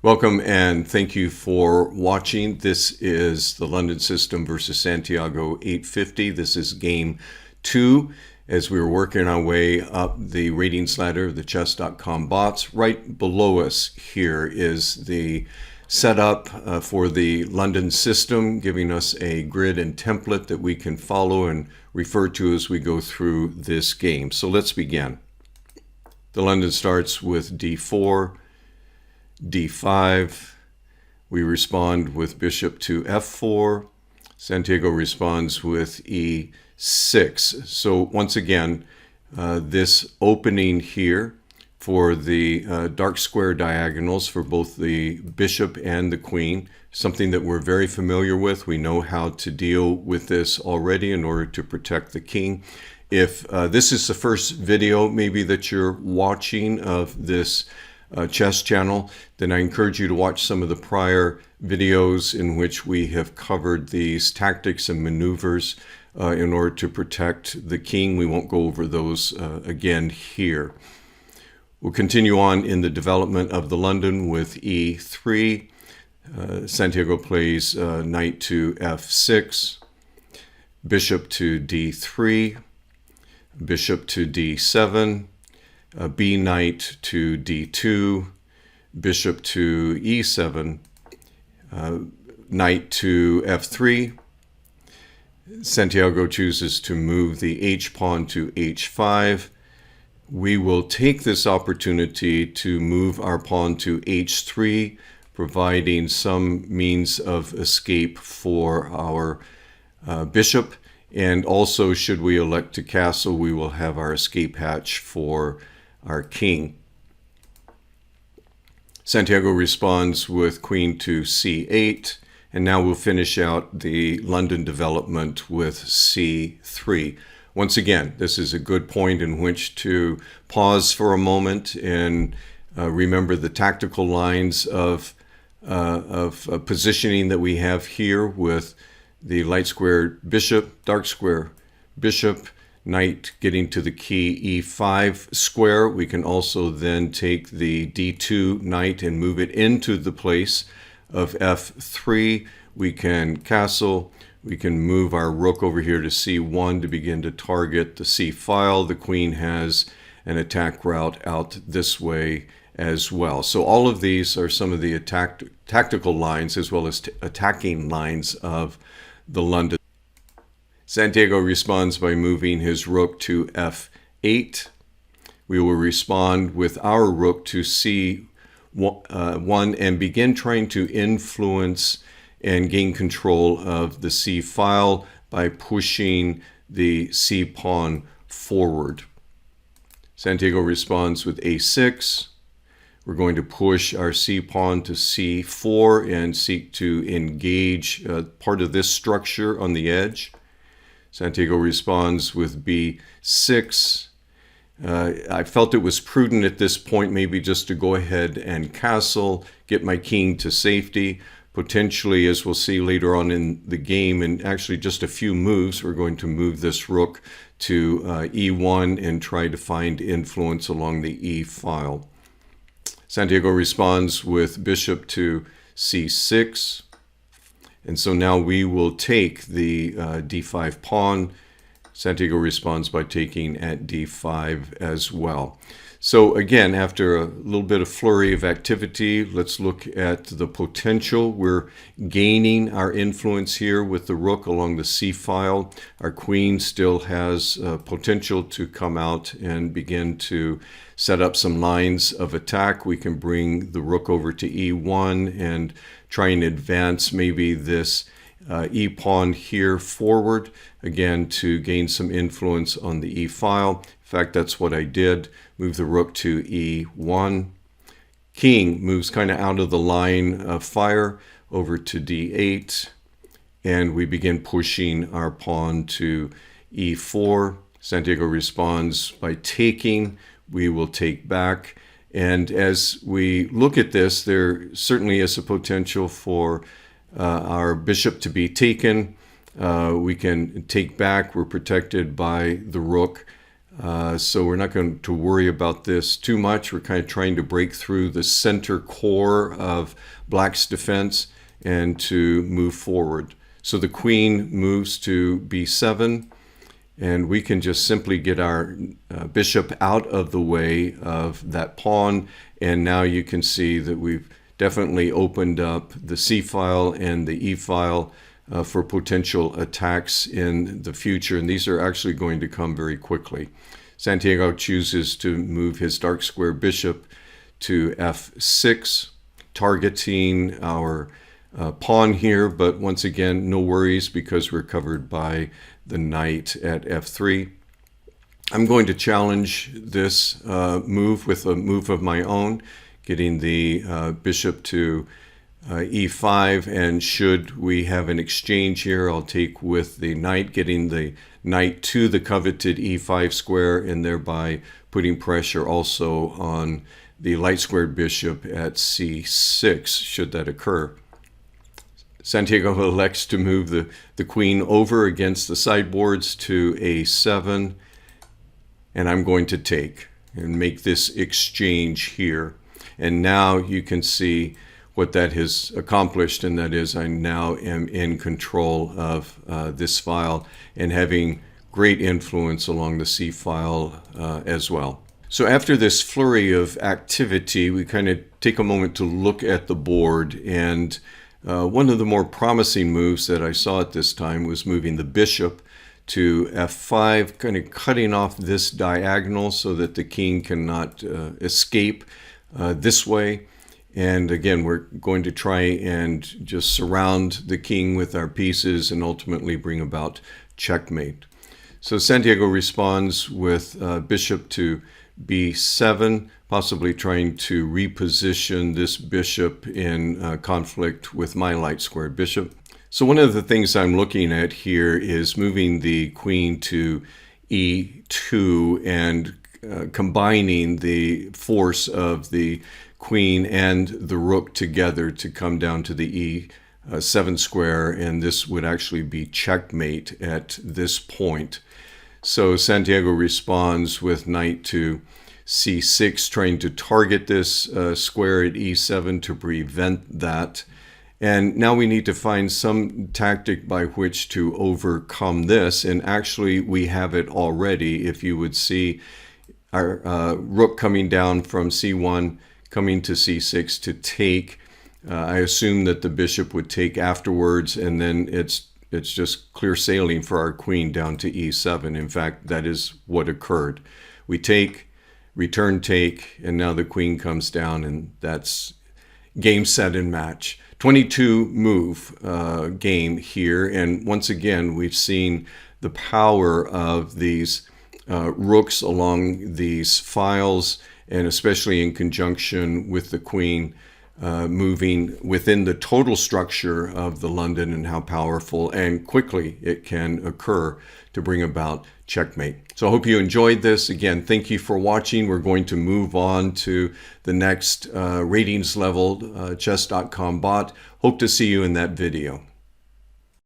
Welcome and thank you for watching. This is the London system versus Santiago 850. This is game 2 as we were working our way up the ratings ladder of the chess.com bots. Right below us here is the setup for the London system, giving us a grid and template that we can follow and refer to as we go through this game. So let's begin. The London starts with d4, d5. We respond with bishop to f4. Santiago responds with e6. So once again, this opening here for the dark square diagonals for both the bishop and the queen, something that we're very familiar with. We know how to deal with this already in order to protect the king. If this is the first video maybe that you're watching of this chess channel, then I encourage you to watch some of the prior videos in which we have covered these tactics and maneuvers in order to protect the king. We won't go over those again here. We'll continue on in the development of the London with e3. Santiago plays knight to f6, bishop to d3, bishop to d7, b knight to d2, bishop to e7, knight to f3. Santiago chooses to move the h pawn to h5. We will take this opportunity to move our pawn to h3, providing some means of escape for our bishop. And also, should we elect to castle, we will have our escape hatch for our king. Santiago responds with queen to c8, and now we'll finish out the London development with c3. Once again, this is a good point in which to pause for a moment and remember the tactical lines of positioning that we have here with the light square bishop, dark square bishop, knight getting to the key e5 square. We can also then take the d2 knight and move it into the place of f3. We can castle. We can move our rook over here to c1 to begin to target the c file. The queen has an attack route out this way as well. So all of these are some of the tactical lines as well as attacking lines of the London. Santiago responds by moving his rook to f8. We will respond with our rook to c1 and begin trying to influence and gain control of the c file by pushing the c pawn forward. Santiago responds with a6. We're going to push our c pawn to c4 and seek to engage part of this structure on the edge. Santiago responds with b6. I felt it was prudent at this point maybe just to go ahead and castle, get my king to safety. Potentially, as we'll see later on in the game, in actually just a few moves, we're going to move this rook to e1 and try to find influence along the e file. Santiago responds with bishop to c6. And so now we will take the d5 pawn. Santiago responds by taking at d5 as well. So again, after a little bit of flurry of activity, let's look at the potential. We're gaining our influence here with the rook along the c file. Our queen still has potential to come out and begin to set up some lines of attack. We can bring the rook over to e1 and try and advance maybe this e pawn here forward, again to gain some influence on the e file. In fact, that's what I did. Move the rook to e1. King moves kind of out of the line of fire over to d8, and we begin pushing our pawn to e4. Santiago responds by taking. We will take back. And as we look at this, there certainly is a potential for our bishop to be taken. We can take back. We're protected by the rook. So we're not going to worry about this too much. We're kind of trying to break through the center core of Black's defense and to move forward. So the queen moves to b7, and we can just simply get our bishop out of the way of that pawn. And now you can see that we've definitely opened up the c-file and the e-file for potential attacks in the future. And these are actually going to come very quickly. Santiago chooses to move his dark square bishop to f6, targeting our pawn here, but once again, no worries because we're covered by the knight at f3. I'm going to challenge this move with a move of my own, getting the bishop to e5, and should we have an exchange here, I'll take with the knight, getting the knight to the coveted e5 square, and thereby putting pressure also on the light squared bishop at c6, should that occur. Santiago elects to move the queen over against the sideboards to a7, and I'm going to take and make this exchange here. And now you can see what that has accomplished, and that is I now am in control of this file and having great influence along the C file as well. So after this flurry of activity, we kind of take a moment to look at the board, and one of the more promising moves that I saw at this time was moving the bishop to f5, kind of cutting off this diagonal so that the king cannot escape this way. And again, we're going to try and just surround the king with our pieces and ultimately bring about checkmate. So Santiago responds with bishop to b7, possibly trying to reposition this bishop in conflict with my light squared bishop. So one of the things I'm looking at here is moving the queen to e2 and combining the force of the queen and the rook together to come down to the e7 square, and this would actually be checkmate at this point. So Santiago responds with knight to c6, trying to target this square at e7 to prevent that. And now we need to find some tactic by which to overcome this, and actually we have it already. If you would see our rook coming down from c1, coming to c6 to take. I assume that the bishop would take afterwards, and then it's just clear sailing for our queen down to e7. In fact, that is what occurred. We take, return take, and now the queen comes down, and that's game, set, and match. 22 move game here, and once again, we've seen the power of these rooks along these files, and especially in conjunction with the queen moving within the total structure of the London, and how powerful and quickly it can occur to bring about checkmate. So I hope you enjoyed this. Again, thank you for watching. We're going to move on to the next ratings level, chess.com bot. Hope to see you in that video.